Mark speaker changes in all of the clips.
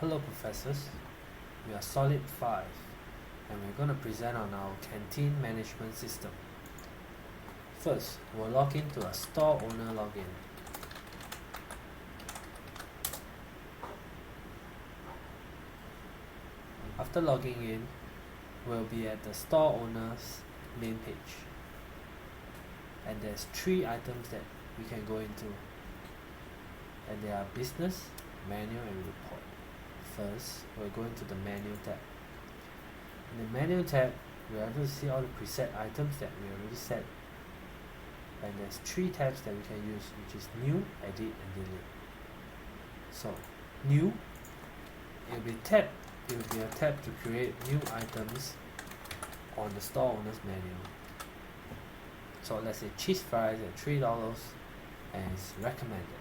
Speaker 1: Hello professors, we are Solid 5 and we're going to present on our Canteen management system. First, we'll log in to a store owner login. After logging in, we'll be at the store owner's main page. And there's 3 items that we can go into. And they are business, manual and report. First, we're going to the menu tab. In the menu tab, we're able to see all the preset items that we already set. And there's 3 tabs that we can use, which is new, edit and delete. So, new, it will be a tab to create new items on the store owner's menu. So let's say cheese fries at $3 and it's recommended.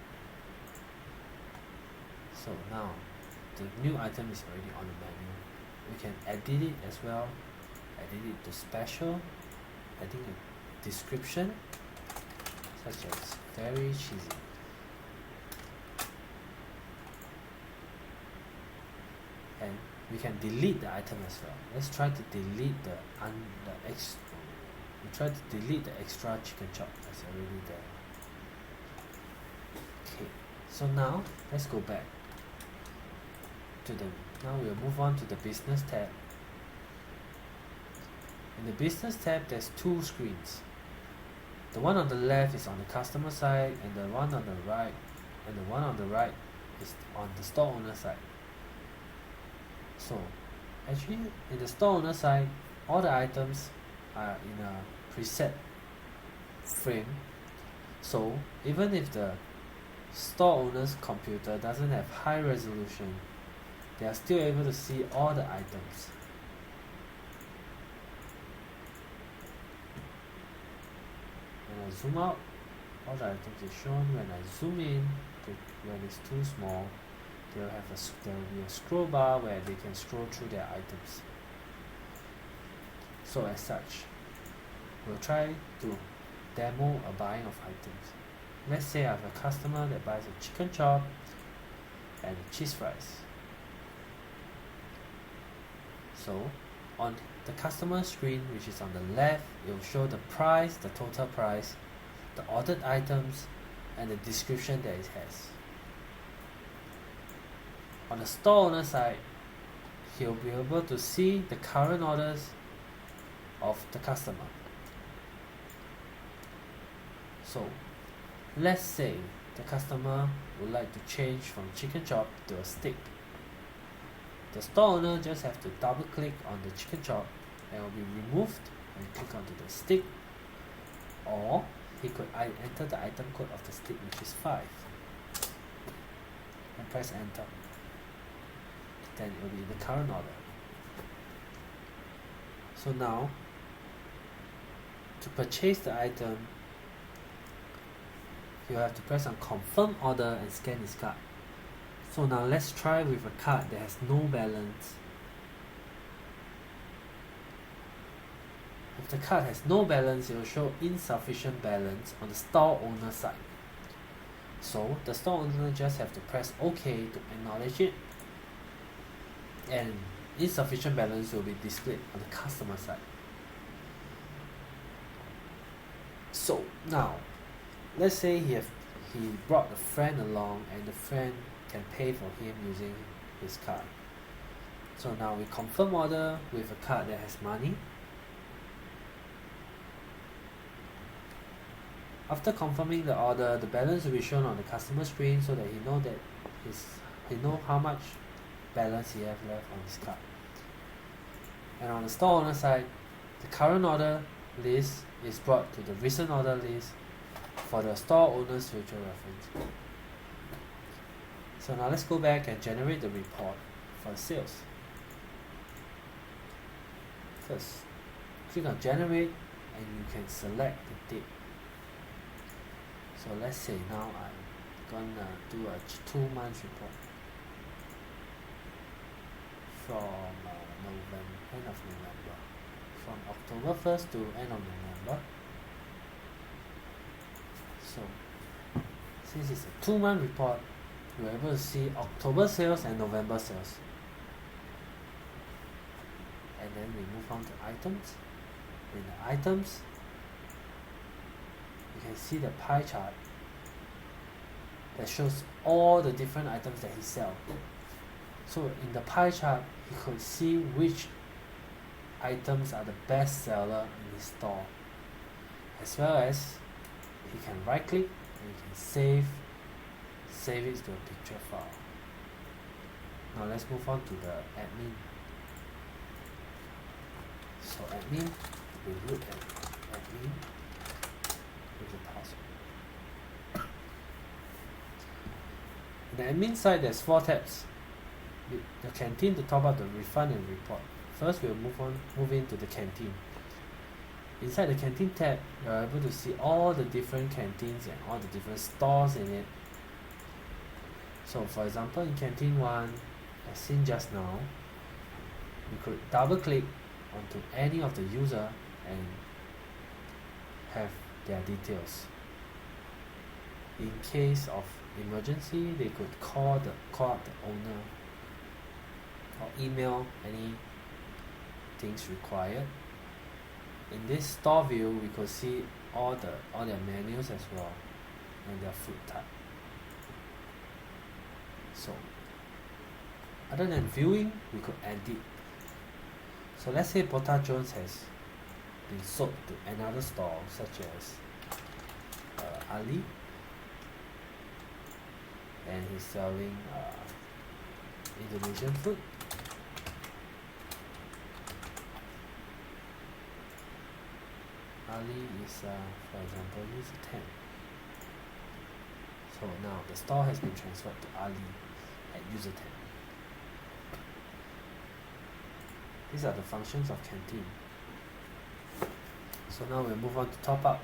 Speaker 1: So now the new item is already on the menu. We can edit it as well, edit it to special, adding a description such as very cheesy. And we can delete the item as well. Let's try to delete the extra chicken chop that's already there. Okay, so now let's go back to now we'll move on to the business tab. In the business tab there's 2 screens. The one on the left is on the customer side and the one on the right is on the store owner side. So actually in the store owner side, all the items are in a preset frame. So even if the store owner's computer doesn't have high resolution, they are still able to see all the items. When I zoom out, all the items are shown. When I zoom in, when it's too small, there will be a scroll bar where they can scroll through their items. So as such, we'll try to demo a buying of items. Let's say I have a customer that buys a chicken chop and cheese fries. So on the customer screen, which is on the left, it will show the price, the total price, the ordered items, and the description that it has. On the store owner side, he'll be able to see the current orders of the customer. So let's say the customer would like to change from chicken chop to a steak. The store owner just have to double click on the chicken chop and it will be removed and click onto the steak, or he could enter the item code of the steak, which is 5, and press enter. Then it will be the current order. So now to purchase the item, you have to press on confirm order and scan his card. So now let's try with a card that has no balance. If the card has no balance, it will show insufficient balance on the store owner side. So the store owner just have to press OK to acknowledge it, and insufficient balance will be displayed on the customer side. So now let's say he brought a friend along and the friend can pay for him using his card. So now we confirm order with a card that has money. After confirming the order, the balance will be shown on the customer screen so that he know how much balance he has left on his card. And on the store owner side, the current order list is brought to the recent order list for the store owner's future reference. So now let's go back and generate the report for sales. First, click on generate and you can select the date. So let's say now I'm gonna do a 2 months report from end of November, from October 1st to end of November. So since it's a 2-month report, you're able to see October sales and November sales. And then we move on to items. In the items, you can see the pie chart that shows all the different items that he sells. So in the pie chart, you could see which items are the best seller in his store, as well as he can right click and you can save it to a picture file. Now let's move on to the admin. So admin, we look at admin with the password. In the admin side, there's 4 tabs. The canteen to top up the refund and report. First, we'll move into the canteen. Inside the canteen tab, you're able to see all the different canteens and all the different stores in it. So for example, in canteen 1, as seen just now, you could double click onto any of the user and have their details. In case of emergency, they could call up the owner or email any things required. In this store view, we could see all their menus as well and their food type. So other than viewing, we could edit. So let's say Bota Jones has been sold to another store such as Ali, and he's selling Indonesian food. Ali is, for example, user 10. So now the store has been transferred to Ali at user 10. These are the functions of Canteen. So now we'll move on to top up.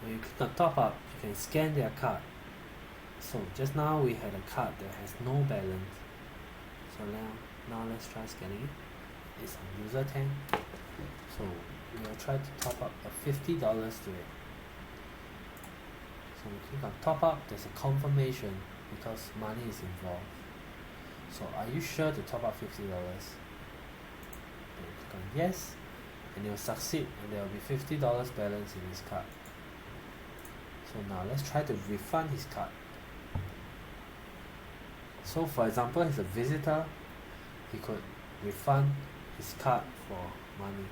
Speaker 1: When you click on top up, you can scan their card. So just now we had a card that has no balance. So now let's try scanning it. It's on user 10. So we'll try to top up a $50 to it. So we click on top up, there's a confirmation because money is involved. So are you sure to top up $50? Then you click on yes, and you'll succeed, and there will be $50 balance in his card. So now let's try to refund his card. So for example, he's a visitor, he could refund his card for money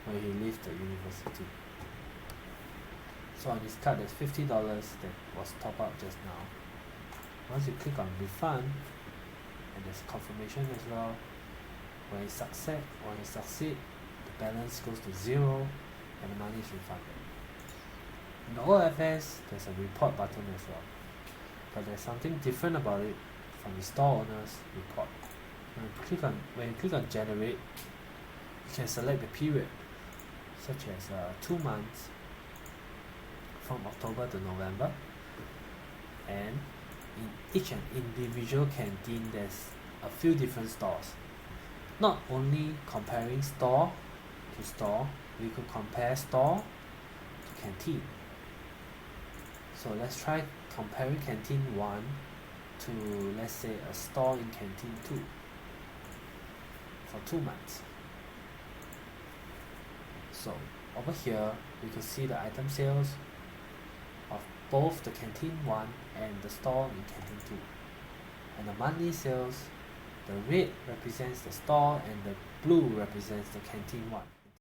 Speaker 1: when he leaves the university. So on his card there's $50 that was top up just now. Once you click on refund, and there's confirmation as well, when you succeed, the balance goes to 0 and the money is refunded. In the OFS, there's a report button as well, but there's something different about it from the store owner's report. When you click on generate, you can select the period, such as 2 months from October to November, and in each and individual canteen there's a few different stores. Not only comparing store to store, we could compare store to canteen. So let's try comparing canteen 1 to, let's say, a store in canteen 2 for 2 months. So over here we could see the item sales of both the canteen 1 and the store in canteen 2, and the monthly sales, the red represents the store and the blue represents the canteen 1.